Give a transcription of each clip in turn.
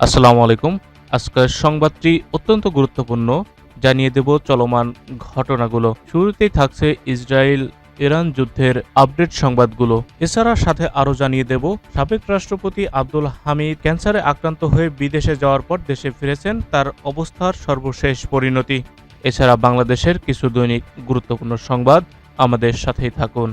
আসসালামু আলাইকুম। আজকের সংবাদটি অত্যন্ত গুরুত্বপূর্ণ। জানিয়ে দেব চলমান ঘটনাগুলো। শুরুতেই থাকছে ইসরায়েল ইরান যুদ্ধের আপডেট সংবাদগুলো। এছাড়া সাথে আরও জানিয়ে দেব সাবেক রাষ্ট্রপতি আব্দুল হামিদ ক্যান্সারে আক্রান্ত হয়ে বিদেশে যাওয়ার পর দেশে ফিরেছেন, তার অবস্থার সর্বশেষ পরিণতি। এছাড়া বাংলাদেশের কিছু দৈনিক গুরুত্বপূর্ণ সংবাদ। আমাদের সাথেই থাকুন।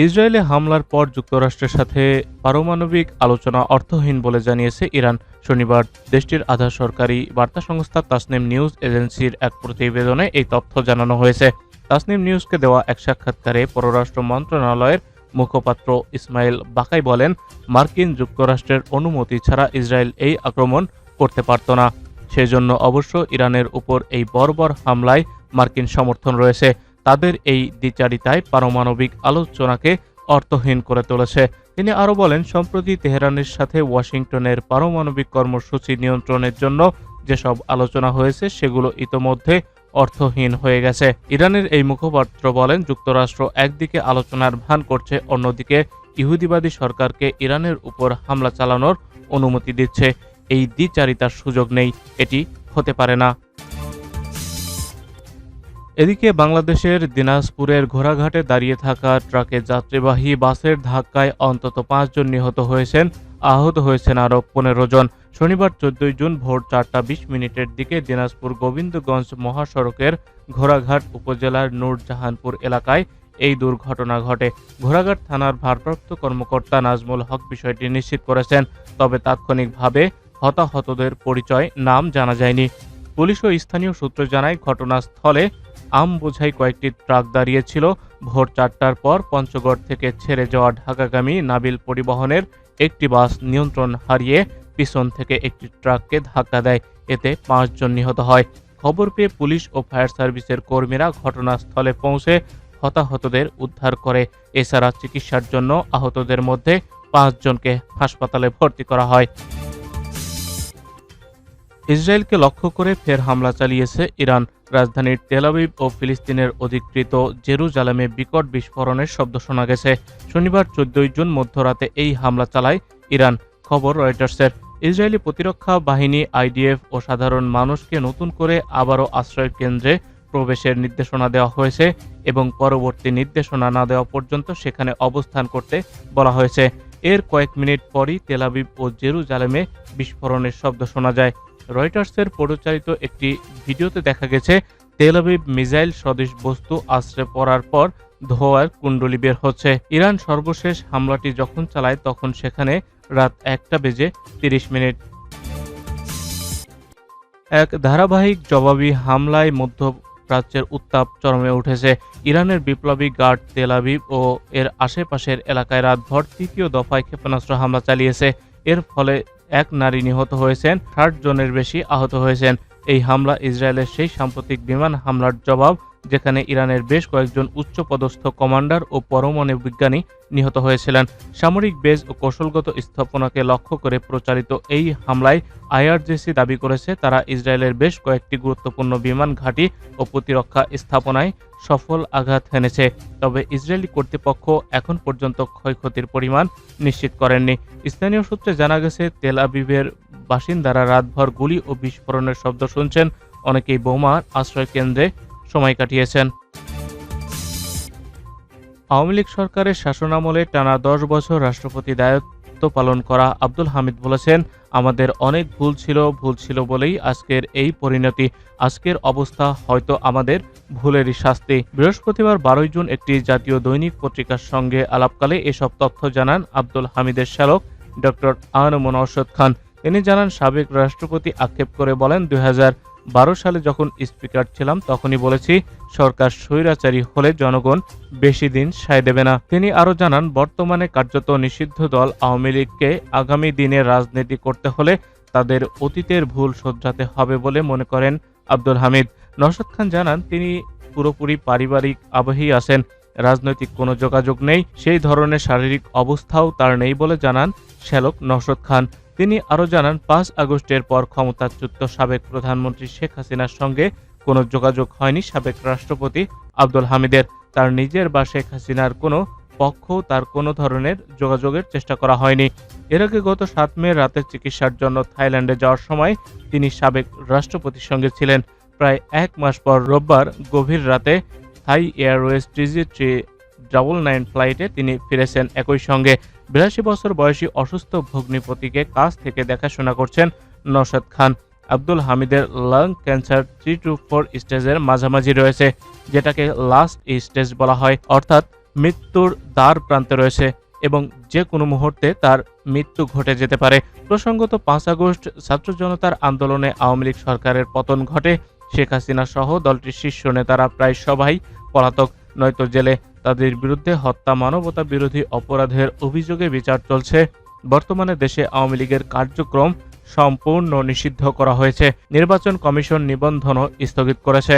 ইসরায়েলে হামলার পর যুক্তরাষ্ট্রের সাথে পারমাণবিক আলোচনা অর্থহীন বলে জানিয়েছে ইরান। শনিবার দেশটির আধা সরকারি বার্তা সংস্থা তাসনিম নিউজ এজেন্সির এক প্রতিবেদনে এই তথ্য জানানো হয়েছে। তাসনিম নিউজকে দেওয়া এক সাক্ষাৎকারে পররাষ্ট্র মন্ত্রণালয়ের মুখপাত্র ইসমাইল বাকাই বলেন, মার্কিন যুক্তরাষ্ট্রের অনুমতি ছাড়া ইসরায়েল এই আক্রমণ করতে পারত না। সেজন্য অবশ্য ইরানের উপর এই বর্বর হামলায় মার্কিন সমর্থন রয়েছে। তাদের এই দ্বিচারিতায় পারমাণবিক আলোচনাকে অর্থহীন করে তুলেছে। তিনি আরও বলেন, সম্প্রতি তেহরানের সাথে ওয়াশিংটনের পারমাণবিক কর্মসূচি নিয়ন্ত্রণের জন্য যেসব আলোচনা হয়েছে সেগুলো ইতোমধ্যে অর্থহীন হয়ে গেছে। ইরানের এই মুখপাত্র বলেন, যুক্তরাষ্ট্র একদিকে আলোচনার ভান করছে, অন্যদিকে ইহুদিবাদী সরকারকে ইরানের উপর হামলা চালানোর অনুমতি দিচ্ছে। এই দ্বিচারিতার সুযোগ নেই, এটি হতে পারে না। এদিকে বাংলাদেশের দিনাজপুরের ঘোড়াঘাটে দাঁড়িয়ে থাকা ট্রাকে যাত্রীবাহী বাসের ধাক্কায় অন্তত ৫ জন নিহত হয়েছেন, আহত হয়েছেন আরও ১৫ জন। শনিবার ১৪ জুন ভোর ৪টা ২০ মিনিটের দিকে দিনাজপুর গোবিন্দগঞ্জ মহাসড়কের ঘোড়াঘাট উপজেলার নূরজাহানপুর এলাকায় এই দুর্ঘটনা ঘটে। ঘোড়াঘাট থানার ভারপ্রাপ্ত কর্মকর্তা নাজমুল হক বিষয়টি নিশ্চিত করেছেন, তবে তাৎক্ষণিকভাবে হতাহতদের পরিচয় নাম জানা যায়নি। পুলিশ ও স্থানীয় সূত্র জানায়, ঘটনাস্থলে আম বোঝাই কয়েকটি ট্রাক দাঁড়িয়েছিল। ভোর ৪টার পর পঞ্চগড় থেকে ছেড়ে যাওয়া ঢাকাগামী নাবিল পরিবহনের একটি বাস নিয়ন্ত্রণ হারিয়ে পিছন থেকে একটি ট্রাককে ধাক্কা দেয়। এতে ৫ জন নিহত হয়। খবর পেয়ে পুলিশ ও ফায়ার সার্ভিসের কর্মীরা ঘটনাস্থলে পৌঁছে হতাহতদের উদ্ধার করে। এছাড়া চিকিৎসার জন্য আহতদের মধ্যে ৫ জনকে হাসপাতালে ভর্তি করা হয়। ইসরায়েলকে লক্ষ্য করে ফের হামলা চালিয়েছে ইরান। রাজধানীর তেল আবিব ও ফিলিস্তিনের অধিকৃত জেরুজালেমে বিকট বিস্ফোরণের শব্দ শোনা গেছে। শনিবার ১৪ জুন মধ্যরাতে এই হামলা চালায় ইরান। খবর রয়টার্সের। ইসরায়েলি প্রতিরক্ষা বাহিনী আইডিএফ ও সাধারণ মানুষকে নতুন করে আবারও আশ্রয় কেন্দ্রে প্রবেশের নির্দেশনা দেওয়া হয়েছে এবং পরবর্তী নির্দেশনা না দেওয়া পর্যন্ত সেখানে অবস্থান করতে বলা হয়েছে। এর কয়েক মিনিট পরই তেল আবিব ও জেরুজালেমে বিস্ফোরণের শব্দ শোনা যায়। রয়টার্সের পরিচালিত একটি ভিডিওতে দেখা গেছে, তেল আবিব মিসাইল সদৃশ বস্তু আছড়ে পড়ার পর ধোঁয়ার কুণ্ডলী বের হচ্ছে। ইরান সর্বশেষ হামলাটি যখন চালায় তখন সেখানে রাত ১টা বেজে ৩০ মিনিট। এক ধারাবাহিক জবাবি হামলায় মধ্যপ্রাচ্যের উত্তাপ চরমে উঠেছে। ইরানের বিপ্লবী গার্ড তেল আবিব ও এর আশেপাশের এলাকায় রাতভর তৃতীয় দফায় ক্ষেপণাস্ত্র হামলা চালিয়েছে। এর ফলে এক নারী নিহত হয়েছেন, ৬০ জনের বেশি আহত হয়েছেন। এই হামলা ইসরায়েলের সেই সাম্প্রতিক বিমান হামলার জবাব, যেখানে ইরানের বেশ কয়েকজন উচ্চপদস্থ কমান্ডার ও পরমাণু বিজ্ঞানী নিহত হয়েছিলেন। সামরিক বেজ ও কৌশলগত স্থাপনাকে লক্ষ্য করে প্রচারিত এই হামলায় আইআরজিসি দাবি করেছে, তারা ইসরায়েলের বেশ কয়েকটি গুরুত্বপূর্ণ বিমান ঘাঁটি ও প্রতিরক্ষা স্থাপনায় সফল আঘাত হেনেছে। তবে ইসরায়েলি কর্তৃপক্ষ এখন পর্যন্ত ক্ষয়ক্ষতির পরিমাণ নিশ্চিত করেননি। স্থানীয় সূত্রে জানা গেছে, তেল আবিবের বাসিন্দারা রাতভর গুলি ও বিস্ফোরণের শব্দ শুনছেন। অনেকেই বোমার আশ্রয়কেন্দ্রে সময় কাটিয়েছেন। আওয়ামী লীগ সরকারের শাসনামলে টানা ১০ বছর রাষ্ট্রপতি দায়িত্ব পালন করা আব্দুল হামিদ বলেছেন, আমাদের অনেক ভুল ছিল বলেই আজকের এই পরিণতি। আজকের অবস্থা হয়তো আমাদের ভুলেরই শাস্তি। বৃহস্পতিবার ১২ জুন একটি জাতীয় দৈনিক পত্রিকার সঙ্গে আলাপকালে এসব তথ্য জানান আব্দুল হামিদের শ্যালক ডক্টর আনম নওশাদ খান। তিনি জানান, সাবেক রাষ্ট্রপতি আক্ষেপ করে বলেন, ২০১২ সালে যখন স্পিকার ছিলাম তখনই বলেছি, সরকার স্বৈরাচারী হলে জনগণ বেশি দিন সায় দেবে না। তিনি আরও জানান, বর্তমানে কার্যত নিষিদ্ধ দল আওয়ামী লীগকে আগামী দিনে রাজনীতি করতে হলে তাদের অতীতের ভুল শোধরাতে হবে বলে মনে করেন আব্দুল হামিদ। নওশাদ খান জানান, তিনি পুরোপুরি পারিবারিক আবহেই আছেন, রাজনৈতিক কোনো যোগাযোগ নেই, সেই ধরনের শারীরিক অবস্থাও তার নেই বলে জানান শ্যালক নওশাদ খান। তিনি আরও জানান, ৫ আগস্টের পর ক্ষমতাচ্যুত সাবেক প্রধানমন্ত্রী শেখ হাসিনার সঙ্গে কোনো যোগাযোগ হয়নি সাবেক রাষ্ট্রপতি আব্দুল হামিদের। তার নিজের বা শেখ হাসিনার কোনো পক্ষও তার কোনো ধরনের যোগাযোগের চেষ্টা করা হয়নি। এর আগে গত ৭ মে রাতে চিকিৎসার জন্য থাইল্যান্ডে যাওয়ার সময় তিনি সাবেক রাষ্ট্রপতির সঙ্গে ছিলেন। প্রায় ১ মাস পর রোববার গভীর রাতে থাই এয়ারওয়েজ TG399 ফ্লাইটে তিনি ফিরেছেন। একই সঙ্গে ৮২ বছর বয়সী অসুস্থ ভগ্নিপতিকে কাছ থেকে দেখাশোনা করছেন নওশাদ খান। আব্দুল হামিদের লাং ক্যান্সার 3-4 স্টেজের মাঝামাঝি রয়েছে, যেটাকে লাস্ট স্টেজ বলা হয়, অর্থাৎ মৃত্যুর দ্বার প্রান্তে রয়েছে এবং যে কোনো মুহূর্তে তার মৃত্যু ঘটে যেতে পারে। প্রসঙ্গত ৫ আগস্ট ছাত্র জনতার আন্দোলনে আওয়ামী লীগ সরকারের পতন ঘটে। শেখ হাসিনা সহ দলটির শীর্ষ নেতারা প্রায় সবাই পলাতক, নয়তো জেলে। তাদের বিরুদ্ধে হত্যা, মানবতা বিরোধী অপরাধের অভিযোগে বিচার চলছে। বর্তমানে দেশে আওয়ামী লীগের কার্যক্রম সম্পূর্ণ নিষিদ্ধ করা হয়েছে। নির্বাচন কমিশন নিবন্ধনও স্থগিত করেছে।